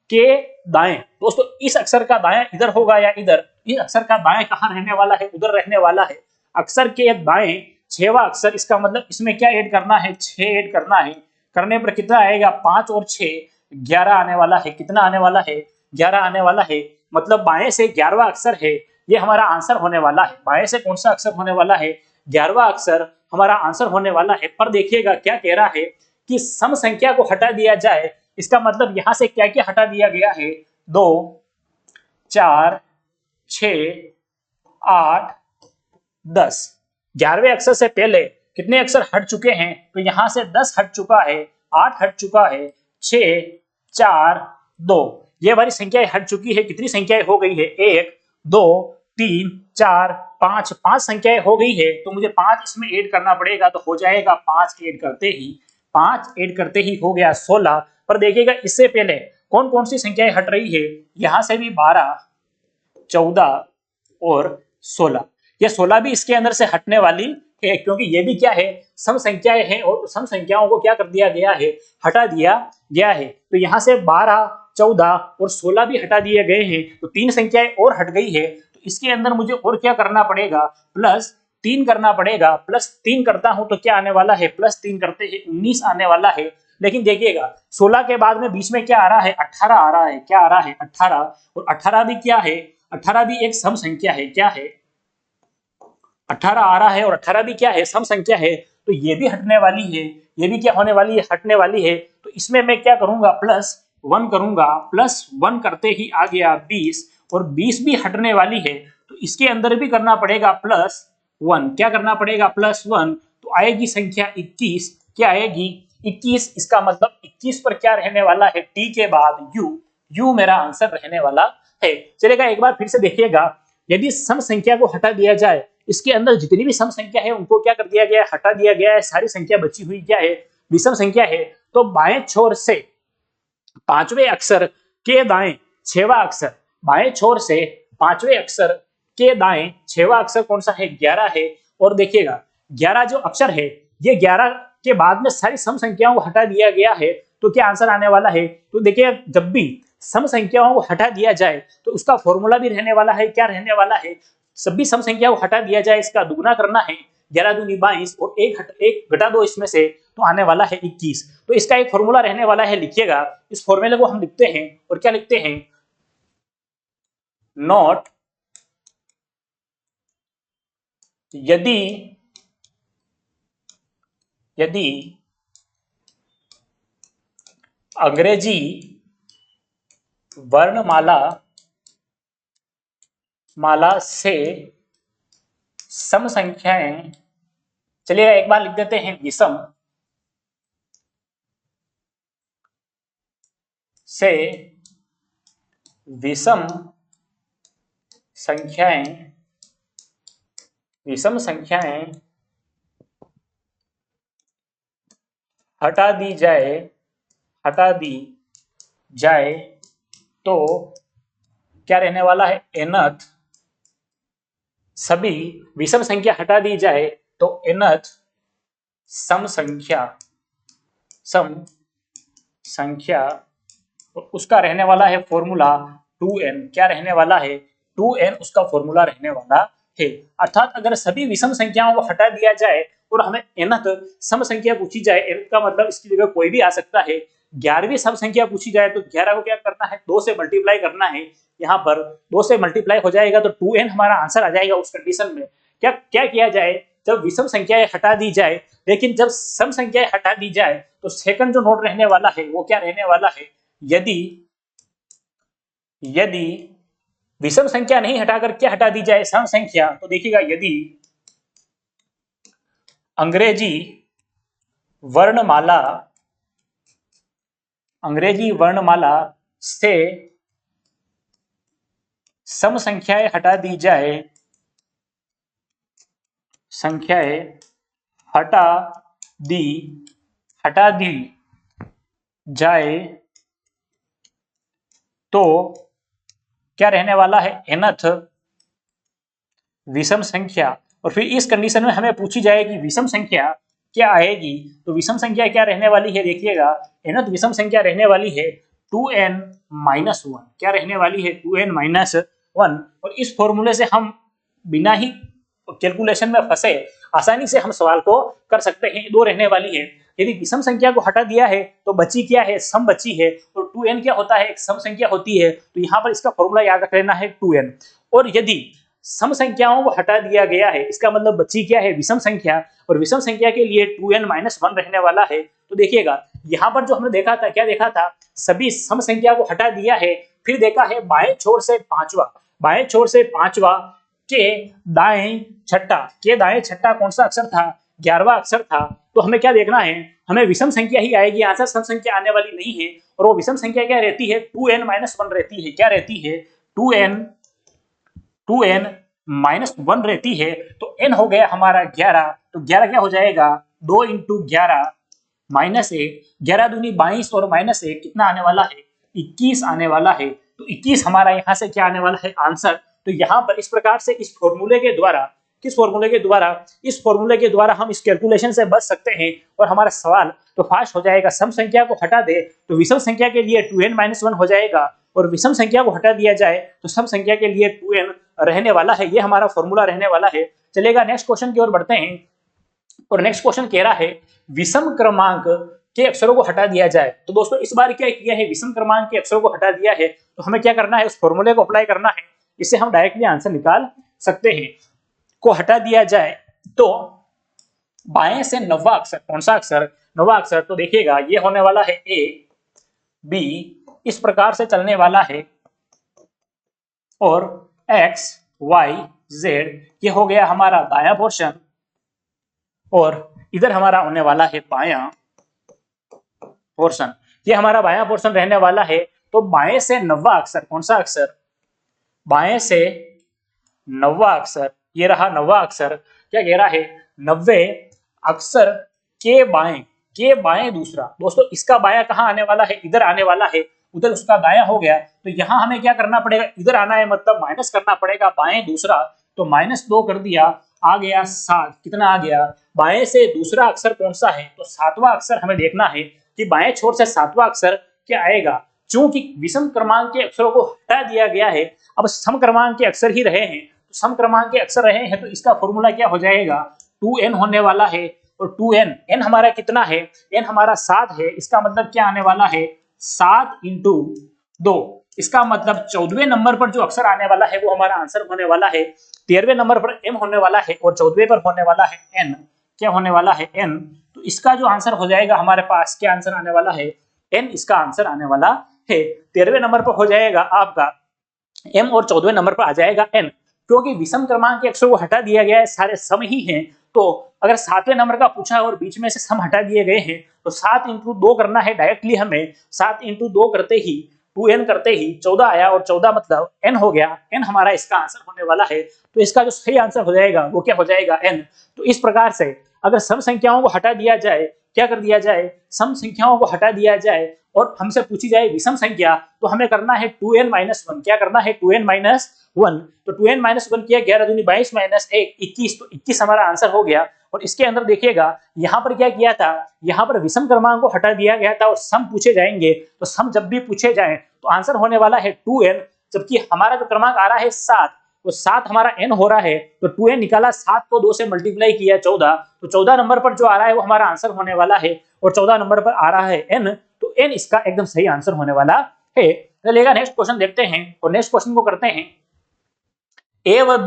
के दाएं, दोस्तों इस अक्षर का दाएं इधर होगा या इधर? इस अक्षर का दाएं कहां रहने वाला है? उधर रहने वाला है। अक्षर के दाएं 6वां अक्षर, इसका मतलब इसमें क्या ऐड करना है? 6 ऐड करना है। करने पर कितना आएगा? 5 और 6 11 आने वाला है। कितना आने वाला है? 11 आने वाला है। मतलब बाएं से 11वां अक्षर है, ये हमारा आंसर होने वाला है। बाएं से कौन सा अक्षर होने वाला है? 11वां अक्षर हमारा आंसर होने वाला है। पर देखिएगा क्या कह रहा है कि सम संख्या को हटा दिया जाए, इसका मतलब यहां से क्या क्या हटा दिया गया है? 2 4 6 8 10। 11वें अक्षर से पहले कितने अक्षर हट चुके हैं? तो यहां से 10 हट चुका है, 8 हट चुका है, 6 4 2, ये वाली संख्याएं हट चुकी है। कितनी संख्याएं हो गई है? 1 2 3 4 5, 5 संख्याएं हो गई है। तो मुझे 5 इसमें ऐड करना पड़ेगा, तो हो जाएगा 5 ऐड करते ही हो गया 16। पर देखिएगा इससे पहले कौन कौन सी संख्याएं हट रही है? यहां से भी 12 14 और 16, ये 16 भी इसके अंदर से हटने वाली है, क्योंकि ये भी क्या है? सम संख्याएं हैं, और सम संख्याओं को क्या कर दिया गया है? हटा दिया गया है। तो यहाँ से 12 14 और 16 भी हटा दिए गए हैं, तो 3 संख्याएं और हट गई है। तो इसके अंदर मुझे और क्या करना पड़ेगा? +3 करना पड़ेगा। +3 करता हूं तो क्या आने वाला है? +3 करते ही 19 आने वाला है। लेकिन देखिएगा 16 के बाद में बीच में क्या आ रहा है? 18 आ रहा है। क्या आ रहा है? 18। और 18 भी क्या है? 18 भी एक सम संख्या है। क्या है? 18 आ रहा है, और 18 भी क्या है? सम संख्या है। तो ये भी हटने वाली है, ये भी क्या होने वाली है? हटने वाली है। तो इसमें मैं क्या करूंगा? +1 करूंगा। +1 करते ही आ गया 20, और 20 भी हटने वाली है। तो इसके अंदर भी करना पड़ेगा +1। क्या करना पड़ेगा? +1। तो आएगी संख्या 21। क्या आएगी? 21। इसका मतलब 21 पर क्या रहने वाला है? टी के बाद यू मेरा आंसर रहने वाला है। चलेगा, एक बार फिर से देखिएगा। यदि सम संख्या को हटा दिया जाए, इसके अंदर जितनी भी सम संख्या है उनको क्या कर दिया गया है? हटा दिया गया है। सारी संख्या बची हुई क्या है? विषम संख्या है। तो बाएं छोर से पांचवें अक्षर के दाएं 6वां अक्षर, बाएं छोर से पांचवें अक्षर के दाएं 6वां अक्षर कौन सा है? 11 है। और देखिएगा 11 जो अक्षर है, ये 11 के बाद में सारी सम संख्याओं को हटा दिया गया है। तो क्या आंसर आने वाला है? तो देखिए जब भी सम संख्याओं को हटा दिया जाए तो उसका फॉर्मूला भी रहने वाला है। क्या रहने वाला है? सभी सम संख्या को हटा दिया जाए, इसका दुगुना करना है। 11 दूनी 22 और एक घटा दो इसमें से तो आने वाला है 21। तो इसका एक फॉर्मूला रहने वाला है, लिखिएगा। इस फॉर्मूले को हम लिखते हैं और क्या लिखते हैं, नोट यदि अंग्रेजी वर्णमाला से सम संख्याएं, चलिए एक बार लिख देते हैं, विषम से विषम संख्याएं हटा दी जाए तो क्या रहने वाला है, nth, सभी विषम संख्या हटा दी जाए तो nth सम संख्या उसका रहने वाला है फॉर्मूला 2n। क्या रहने वाला है, 2n उसका फॉर्मूला रहने वाला है। अर्थात अगर सभी विषम संख्याओं को हटा दिया जाए और हमें nth सम संख्या पूछी जाए, nth का मतलब इसकी जगह कोई भी आ सकता है, 11वीं सम संख्या पूछी जाए तो 11 को क्या करना है, 2 से मल्टीप्लाई करना है। यहाँ पर 2 से मल्टीप्लाई हो जाएगा तो 2n हमारा आंसर आ जाएगा। उस कंडीशन में क्या किया जाए, जब विषम संख्याएं हटा दी जाए, लेकिन जब सम संख्याएं हटा दी जाए तो सेकंड जो नोट रहने वाला है वो क्या रहने वाला है, यदि विषम संख्या नहीं हटाकर क्या हटा दी जाए, सम संख्या, तो देखिएगा यदि अंग्रेजी वर्णमाला से सम संख्याएं हटा दी जाए तो क्या रहने वाला है, nth विषम संख्या। और फिर इस कंडीशन में हमें पूछी जाए कि विषम संख्या क्या आएगी, तो विषम संख्या क्या रहने वाली है, देखिएगा nth विषम संख्या रहने वाली है 2n - 1। क्या रहने वाली है, 2n - 1। और इस फॉर्मूले से हम बिना ही कैलकुलेशन में फंसे आसानी से हम सवाल को कर सकते हैं। 2 रहने वाली है, यदि विषम संख्या को हटा दिया है तो बची क्या है, सम बची है। और 2n क्या होता है, एक सम संख्या होती है, तो यहाँ पर इसका फॉर्मूला याद रख लेना है 2n। और यदि सम संख्याओं को हटा दिया गया है, इसका मतलब बची क्या है, विषम संख्या, और विषम संख्या के लिए 2n - 1 रहने वाला है। तो देखिएगा यहाँ पर जो हमने देखा था, क्या देखा था, सभी सम संख्या को हटा दिया है, फिर देखा है बाएं छोर से पांचवा के दाएं छठा कौन सा अक्षर था, 11वां अक्षर था। तो हमें क्या देखना है, हमें विषम संख्या ही आएगी, आंसर सम संख्या आने वाली नहीं है। और वो विषम संख्या क्या रहती है, 2n - 1 रहती है। क्या रहती है, 2n - 1 रहती है। तो n हो गया हमारा 11, तो 11 क्या हो जाएगा, 2 × 11 - 1, 11 दूनी 22 और -1 कितना आने वाला है, 21 आने वाला है। तो 21 हमारा यहाँ से क्या आने वाला है, आंसर। तो यहाँ पर इस प्रकार से इस फॉर्मूले के द्वारा हम इस कैलकुलेशन से बच सकते हैं और हमारा सवाल तो फास्ट हो जाएगा। सम संख्या को हटा दे तो विषम संख्या के लिए 2n - 1 हो जाएगा, और विषम संख्या को हटा दिया जाए तो सम संख्या के लिए 2n रहने वाला है। ये हमारा फॉर्मूला रहने वाला है। चलेगा, नेक्स्ट क्वेश्चन की ओर बढ़ते हैं। और नेक्स्ट क्वेश्चन कह रहा है विषम क्रमांक के अक्षरों को हटा दिया जाए। तो दोस्तों इस बार क्या किया है, विषम क्रमांक के अक्षरों को हटा दिया है, तो हमें क्या करना है, उस फॉर्मूले को अप्लाई करना है। इससे हम डायरेक्टली आंसर निकाल सकते हैं। को हटा दिया जाए तो बाएं से 9वां अक्षर, कौन सा अक्षर, 9वां अक्षर। तो देखिएगा ये होने वाला है A B, इस प्रकार से चलने वाला है, और X Y Z ये हो गया हमारा दायां पोर्शन, और इधर हमारा होने वाला है बायां पोर्शन। ये हमारा बायां पोर्शन रहने वाला है। तो बाएं से 9वां अक्षर, कौन सा अक्षर, बाएं से 9वां अक्षर, ये रहा 9वां अक्षर। क्या कह रहा है, 90 अक्षर के बाएं दूसरा। दोस्तों इसका बायां कहाँ आने वाला है, इधर आने वाला है, उधर उसका दायां हो गया। तो यहाँ हमें क्या करना पड़ेगा, इधर आना है, मतलब माइनस करना पड़ेगा बाएं दूसरा। तो -2 कर दिया, आ गया 7। कितना आ गया, बाएं से दूसरा अक्षर कौन सा है, तो 7वां अक्षर हमें देखना है कि बाएं छोर से 7वां अक्षर क्या आएगा। चूंकि विषम क्रमांक के अक्षरों को हटा दिया गया है, अब सम क्रमांक के अक्षर ही रहे हैं, तो सम क्रमांक के अक्षर रहे हैं, तो इसका फॉर्मूला क्या हो जाएगा, 2n होने वाला है और 2n, n हमारा कितना है, n हमारा 7 है। इसका मतलब क्या आने वाला है, 7 इंटू 2। इसका मतलब 14वें नंबर पर जो अक्षर आने वाला है वो हमारा आंसर होने वाला है। 13वें नंबर पर m होने वाला है और 14वें पर होने वाला है n। क्या होने वाला है, n। तो इसका जो आंसर हो जाएगा हमारे पास, क्या आंसर आने वाला है, n इसका आंसर आने वाला है। 13वें नंबर पर हो जाएगा आपका m और 14वें नंबर पर आ जाएगा n। क्योंकि विषम क्रमांक के अक्षर को हटा दिया गया है, सारे सम ही हैं, तो अगर 7वें नंबर का पूछा है और बीच में से सम हटा दिए गए हैं तो 7 इंटू 2 करना है डायरेक्टली हमें। 7 इंटू 2 करते ही 2n करते ही 14 आया और 14 मतलब n हो गया। n हमारा इसका आंसर होने वाला है। तो इसका जो सही आंसर हो जाएगा वो क्या हो जाएगा, n। तो इस प्रकार से अगर सम संख्याओं को हटा दिया जाए, क्या कर दिया जाए, सम संख्याओं को हटा दिया जाए और हमसे पूछी जाए विषम संख्या, तो हमें करना है 2n माइनस 1। क्या करना है, 2n माइनस 1। तो 2n माइनस 1 किया, 11 दूनी 22 माइनस 1 21, तो 21 हमारा आंसर हो गया। और इसके अंदर देखिएगा यहाँ पर क्या किया था, यहाँ पर विषम क्रमांक को हटा दिया गया था और सम पूछे जाएंगे, तो सम जब भी पूछे जाए तो आंसर होने वाला है 2n। जबकि हमारा जो क्रमांक आ रहा है 7, तो 7 हमारा n हो रहा है, तो 2n निकाला, 7 को 2 से मल्टीप्लाई किया 14, तो 14 नंबर पर जो आ रहा है वो हमारा आंसर होने वाला है और 14 नंबर पर आ रहा है n। तो n इसका एकदम सही आंसर होने वाला है। चलिएगा नेक्स्ट क्वेश्चन देखते हैं और नेक्स्ट क्वेश्चन को करते हैं। ए व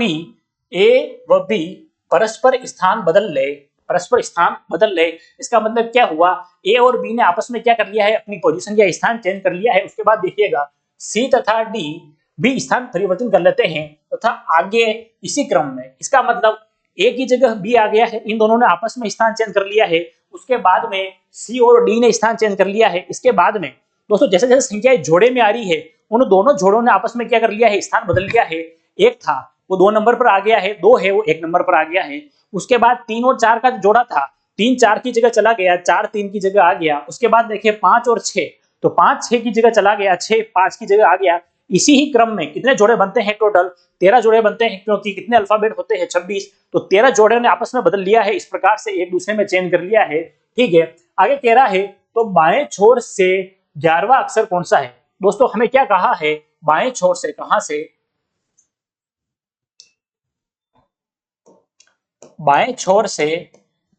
बी परस्पर स्थान बदल ले, परस्पर स्थान बदल ले। इसका मतलब क्या हुआ, ए और बी ने आपस में क्या कर लिया है, अपनी पोजीशन या स्थान चेंज कर लिया है। उसके बाद देखिएगा सी तथा डी भी स्थान परिवर्तन कर लेते हैं तथा आगे इसी क्रम में। इसका मतलब ए की जगह बी आ गया है, इन दोनों ने आपस में स्थान चेंज कर लिया है। उसके बाद में सी और डी ने स्थान चेंज कर लिया है। इसके बाद में दोस्तों जैसे जैसे संख्याएं जोड़े में आ रही है, उन दोनों जोड़ों ने आपस में क्या कर लिया है, स्थान बदल लिया है। एक था वो 2 नंबर पर आ गया है, 2 है वो 1 नंबर पर आ गया है। उसके बाद 3 और 4 का जोड़ा था, 3 4 की जगह चला गया, 4 3 की जगह आ गया। उसके बाद देखिए 5 और 6, तो 5 6 की जगह चला गया, 6 5 की जगह आ गया। इसी ही क्रम में कितने जोड़े बनते हैं, टोटल 13 जोड़े बनते हैं, क्योंकि कितने अल्फाबेट होते हैं 26, तो 13 जोड़े ने आपस में बदल लिया है। इस प्रकार से एक दूसरे में चेंज कर लिया है। ठीक है, आगे कह रहा है तो बाएं छोर से 11वां अक्षर कौन सा है। दोस्तों हमें क्या कहा है, बाएं छोर से, कहां से, बाएं छोर से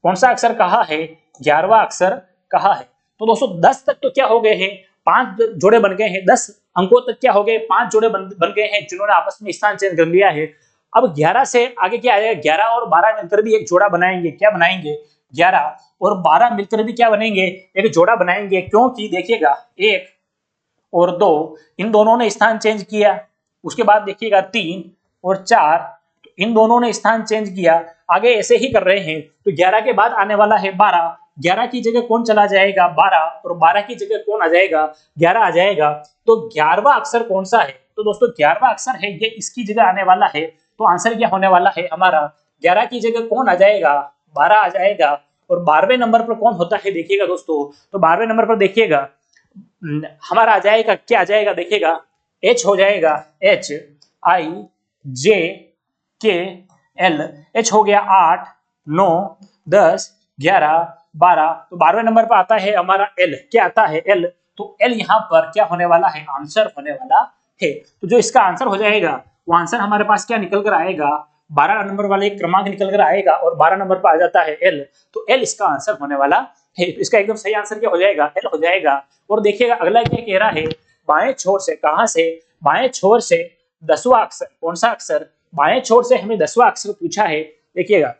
कौन सा अक्षर कहा है, 11वां अक्षर कहा है। तो दोस्तों 10 तक तो क्या हो गए हैं, 5 जोड़े बन गए हैं। 10 अंकों तक क्या हो गए, 5 जोड़े बन गए हैं जिन्होंने आपस में स्थान चेंज कर लिया है। अब 11 से आगे क्या आएगा, 11 और 12 मिलकर भी एक जोड़ा बनाएंगे। क्या बनाएंगे, 11 और 12 मिलकर भी क्या बनेंगे, एक जोड़ा बनाएंगे। क्योंकि देखिएगा 1 और 2 इन दोनों ने स्थान चेंज किया। उसके बाद देखिएगा 3 और 4 इन दोनों ने स्थान चेंज किया। आगे ऐसे ही कर रहे हैं। तो 11 के बाद आने वाला है 12, 11 की जगह कौन चला जाएगा, 12, और 12 की जगह कौन आ जाएगा, 11 आ जाएगा। तो 11वां अक्षर कौन सा है, तो दोस्तों 11वां अक्षर है ये, इसकी जगह आने वाला है। तो आंसर क्या होने वाला है हमारा, 11 की जगह कौन आ जाएगा, 12 आ जाएगा। और 12वें नंबर पर कौन होता है, देखिएगा दोस्तों, तो 12वें नंबर पर देखिएगा हमारा आ जाएगा, क्या आ जाएगा, देखिएगा H हो जाएगा, HIJKL। H हो गया 8 9 10 11 12। तो 12वें नंबर पर आता है हमारा L। क्या आता है, L। तो L यहाँ पर क्या होने वाला है, आंसर होने वाला है। तो जो इसका आंसर हो जाएगा वो आंसर हमारे पास क्या निकल कर आएगा, 12 नंबर वाला एक क्रमांक निकल कर आएगा और 12 नंबर पर आ जाता है L। तो L इसका आंसर होने वाला है। तो इसका एकदम सही आंसर क्या हो जाएगा, L हो जाएगा। और देखिएगा अगला क्या कह रहा है, बाएं छोर से, कहां से, बाएं छोर से 10वां अक्षर, कौन सा अक्षर, बाएं छोर से हमें 10वां अक्षर पूछा है। देखिएगा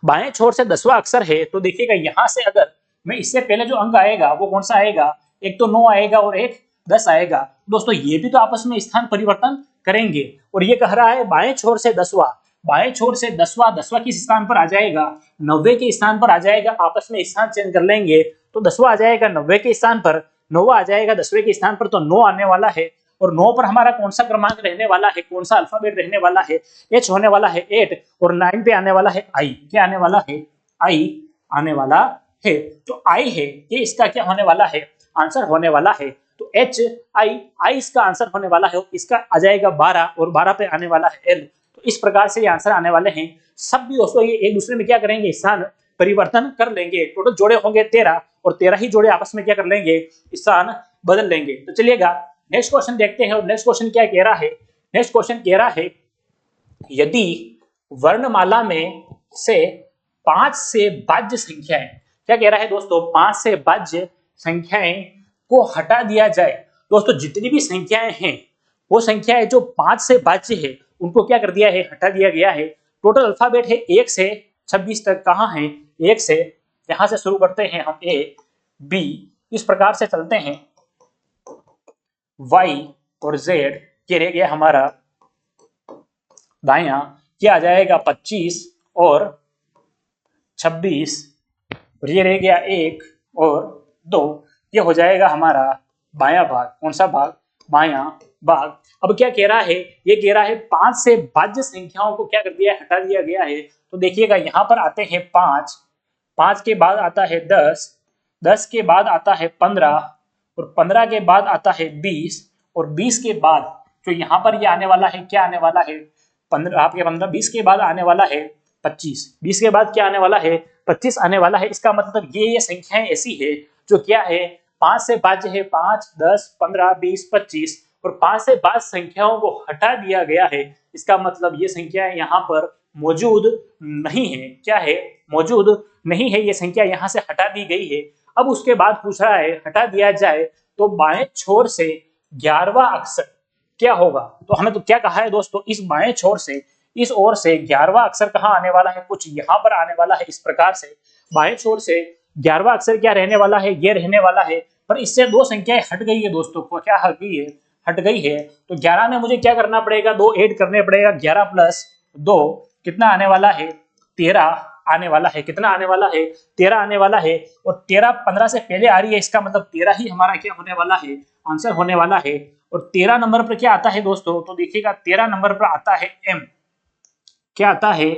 बाएं छोर से 10वां अक्षर है, तो देखिएगा यहां से अगर मैं इससे पहले जो अंक आएगा वो कौन सा आएगा, एक तो 9 आएगा और एक 10 आएगा। दोस्तों ये भी तो आपस में स्थान परिवर्तन करेंगे। और ये कह रहा है बाएं छोर से 10वां, बाएं छोर से 10वां, 10वां किस स्थान पर आ जाएगा, 90 के स्थान पर आ जाएगा। आपस में स्थान चेंज कर लेंगे तो 10वां आ जाएगा 90 के स्थान पर, 9वां आ जाएगा 10वें के स्थान पर, तो 9 आने वाला है। और 9 पर हमारा कौन सा क्रमांक रहने वाला है, कौन सा अल्फाबेट रहने वाला है, H होने वाला है 8। और 9 पे आने वाला है I। क्या आने वाला है, I आने वाला है। तो I है ये इसका क्या होने वाला है, आंसर होने वाला है। तो HI इसका आंसर होने वाला है। इसका आ जाएगा 12 और 12 पे आने वाला है L। तो इस प्रकार से ये आंसर आने वाले हैं। सब भी दोस्तों ये एक दूसरे में क्या करेंगे, स्थान परिवर्तन कर लेंगे। टोटल जोड़े होंगे 13 और 13 ही जोड़े आपस में क्या कर लेंगे, स्थान बदल लेंगे। तो चलिएगा नेक्स्ट क्वेश्चन देखते हैं। और नेक्स्ट क्वेश्चन क्या कह रहा है, नेक्स्ट क्वेश्चन कह रहा है यदि वर्णमाला में से 5 से भाज्य संख्याएं, क्या कह रहा है दोस्तों, 5 से भाज्य संख्याएं को हटा दिया जाए। दोस्तों जितनी भी संख्याएं हैं वो संख्याएं जो 5 से भाज्य है उनको क्या कर दिया है, हटा दिया गया है। टोटल अल्फाबेट है 1 से 26 तक, कहाँ है 1 से, यहां से शुरू करते हैं हम A B, इस प्रकार से चलते हैं Y और Z, ये रह गया हमारा दायां, क्या आ जाएगा 25 और 26, और ये रह गया 1 और 2, ये हो जाएगा हमारा बायां भाग। कौन सा भाग, बायां भाग। अब क्या कह रहा है, ये कह रहा है 5 से भाज्य संख्याओं को क्या कर दिया है, हटा दिया गया है। तो देखिएगा यहाँ पर आते हैं 5, 5 के बाद आता है 10, 10 के बाद आता है 15, और 15 के बाद आता है 20, और 20 के बाद जो यहाँ पर ये आने वाला है, क्या आने वाला है, 15 आपके 15, 20 के बाद आने वाला है 25, 20 के बाद क्या आने वाला है, 25 आने वाला है। इसका मतलब ये संख्याएं ऐसी है जो क्या है, 5 से भाज्य है, 5, 10, 15, 20, 25, और 5 से भाज्य संख्याओं को हटा दिया गया है। इसका मतलब ये संख्या यहाँ पर मौजूद नहीं है, क्या है, मौजूद नहीं है, ये संख्या यहाँ से हटा दी गई है। अब उसके बाद पूछ रहा है हटा दिया जाए तो बाएं छोर से 11वां अक्षर क्या होगा। तो हमें तो क्या कहा है दोस्तों, इस बाएं छोर से इस ओर से 11वां अक्षर कहाँ आने वाला है, कुछ यहाँ पर आने वाला है। इस प्रकार से बाएं छोर से 11वां अक्षर क्या रहने वाला है, ये रहने वाला है। पर इससे दो संख्याएं हट गई है दोस्तों, क्या हट गई है, हट गई है। तो 11 में मुझे क्या करना पड़ेगा, 2 ऐड करने पड़ेगा, 11 प्लस 2 कितना आने वाला है, 13 आने वाला है। कितना आने वाला है, 13 आने वाला है। और 13 15 से पहले आ रही है, इसका मतलब 13 ही हमारा क्या होने वाला है, आंसर होने वाला है। और 13 नंबर पर क्या आता है दोस्तों, तो देखिएगा 13 नंबर पर आता है M, क्या आता है,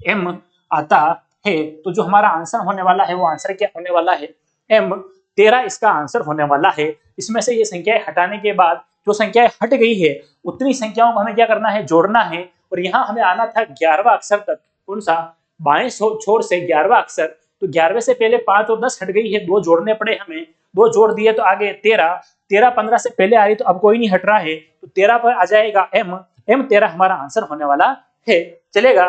M आता है। तो जो हमारा आंसर होने वाला है वो आंसर क्या होने वाला है, M, 13 इसका आंसर होने वाला है। इसमें से ये संख्याएं हटाने के बाद जो संख्याएं हट गई है उतनी संख्याओं को हमें क्या करना है, जोड़ना है। और यहाँ हमें आना था 11वां अक्षर तक, कौन सा, बाएं छोर से 11वां अक्षर। तो 11वें से पहले 5 और 10 हट गई है, 2 जोड़ने पड़े हमें, 2 जोड़ दिए तो आगे 13, 13 15 से पहले आ रही तो अब कोई नहीं हट रहा है, तो 13 पर आ जाएगा M, 13 हमारा आंसर होने वाला है। चलेगा,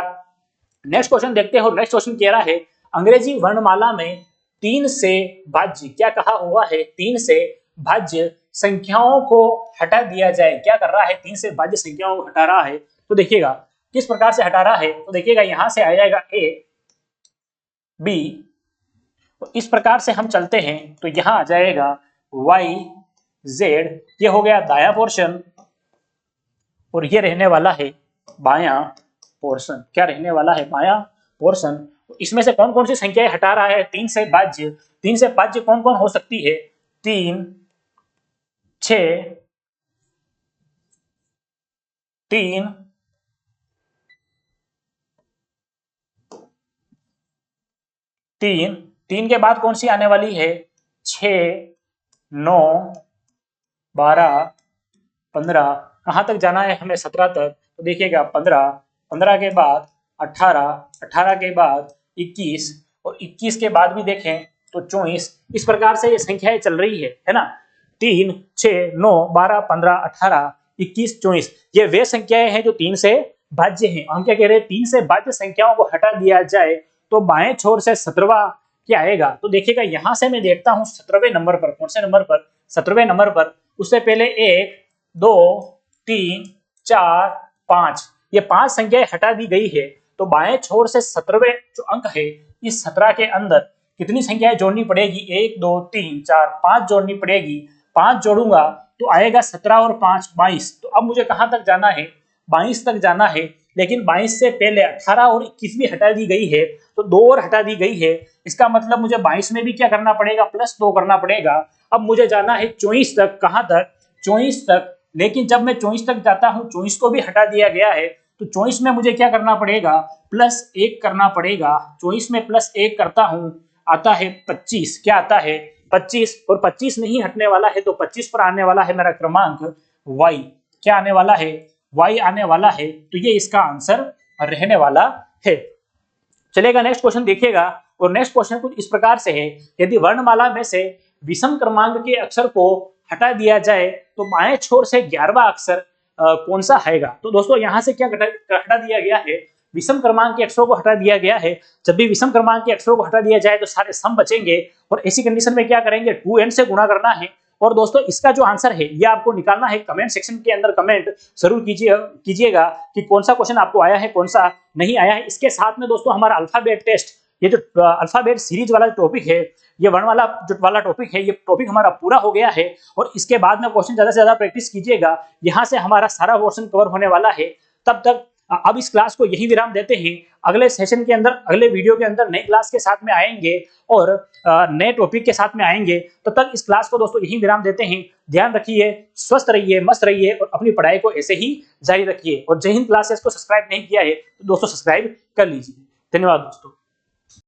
नेक्स्ट क्वेश्चन देखते हो। नेक्स्ट क्वेश्चन कह रहा है अंग्रेजी वर्णमाला में 3 से भाज्य, क्या कहा हुआ है, 3 से भाज्य संख्याओं को हटा दिया जाए। क्या कर रहा है, 3 से भाज्य संख्याओं को हटा रहा है। तो देखिएगा किस प्रकार से हटा रहा है, तो देखिएगा यहां से आ जाएगा A B, तो इस प्रकार से हम चलते हैं तो यहां आ जाएगा Y Z, ये हो गया दाया पोर्शन, और ये रहने वाला है बायां पोर्शन। क्या रहने वाला है, बायां पोर्शन। तो इसमें से कौन कौन सी संख्याएं हटा रहा है, 3 से भाज्य, 3 से भाज्य कौन कौन हो सकती है, 3, 6, 3, 3, 3 के बाद कौन सी आने वाली है, 6, 9, 12, 15, कहां तक जाना है हमें, 17 तक। तो देखिएगा 15, 15 के बाद 18, 18 के बाद 21, और 21 के बाद भी देखें तो 24। इस प्रकार से ये संख्याएं चल रही है ना, 3, 6, 9, 12, 15, 18, 21, 24, ये वे संख्याएं हैं जो 3 से भाज्य हैं। हम क्या कह रहे हैं, 3 से भाज्य संख्याओं को हटा दिया जाए तो बाएं छोर से 17वां क्या आएगा। तो देखिएगा यहां से मैं देखता हूं 17वें नंबर पर, कौन से नंबर पर, 17वें नंबर पर। उससे पहले 1, 2, 3, 4, 5, ये 5 संख्याएं हटा दी गई है। तो बाएं छोर से 17वें जो अंक है, इस 17 के अंदर कितनी संख्याएं जोड़नी पड़ेगी, 1, 2, 3, 4, 5 जोड़नी पड़ेगी। 5 जोड़ूंगा तो आएगा 17 और 5 22। तो अब मुझे कहां तक जाना है, 22 तक जाना है। लेकिन 22 से पहले 18 और 21 भी हटा दी गई है, तो 2 और हटा दी गई है। इसका मतलब मुझे 22 में भी क्या करना पड़ेगा, +2 करना पड़ेगा। अब मुझे जाना है 24 तक, कहां तक, 24 तक। लेकिन जब मैं 24 तक जाता हूं, 24 को भी हटा दिया गया है, तो 24 में मुझे क्या करना पड़ेगा, +1 करना पड़ेगा। 24 में +1 करता हूं, आता है 25। क्या आता है, 25, और 25 नहीं हटने वाला है, तो 25 पर आने वाला है मेरा क्रमांक Y। क्या आने वाला है, Y आने वाला है। तो ये इसका आंसर रहने वाला है। चलेगा, नेक्स्ट क्वेश्चन देखिएगा। और नेक्स्ट क्वेश्चन कुछ इस प्रकार से है, यदि वर्णमाला में से विषम क्रमांक के अक्षर को हटा दिया जाए तो बाएं छोर से 11वां अक्षर कौन सा आएगा। तो दोस्तों यहां से क्या हटा दिया गया है, विषम क्रमांक के अक्षरों को हटा दिया गया है। जब भी विषम क्रमांक के अक्षरों को हटा दिया जाए तो सारे सम बचेंगे और ऐसी कंडीशन में क्या करेंगे, 2n से गुणा करना है। और दोस्तों इसका जो आंसर है ये आपको निकालना है। कमेंट सेक्शन के अंदर कमेंट जरूर कीजिएगा कि कौन सा क्वेश्चन आपको आया है, कौन सा नहीं आया है। इसके साथ में दोस्तों हमारा अल्फाबेट टेस्ट, ये जो अल्फाबेट सीरीज वाला टॉपिक है, ये वर्ण वाला टॉपिक है, ये टॉपिक हमारा पूरा हो गया है। और इसके बाद में क्वेश्चन ज्यादा से ज्यादा प्रैक्टिस कीजिएगा, यहाँ से हमारा सारा पोर्शन कवर होने वाला है। तब तक अब इस क्लास को यही विराम देते हैं। अगले सेशन के अंदर, अगले वीडियो के अंदर नई क्लास के साथ में आएंगे और नए टॉपिक के साथ में आएंगे। तब तक इस क्लास को दोस्तों यही विराम देते हैं। ध्यान रखिए, स्वस्थ रहिए, मस्त रहिए और अपनी पढ़ाई को ऐसे ही जारी रखिए। और जय हिंद क्लासेस को सब्सक्राइब नहीं किया है तो दोस्तों सब्सक्राइब कर लीजिए। धन्यवाद दोस्तों।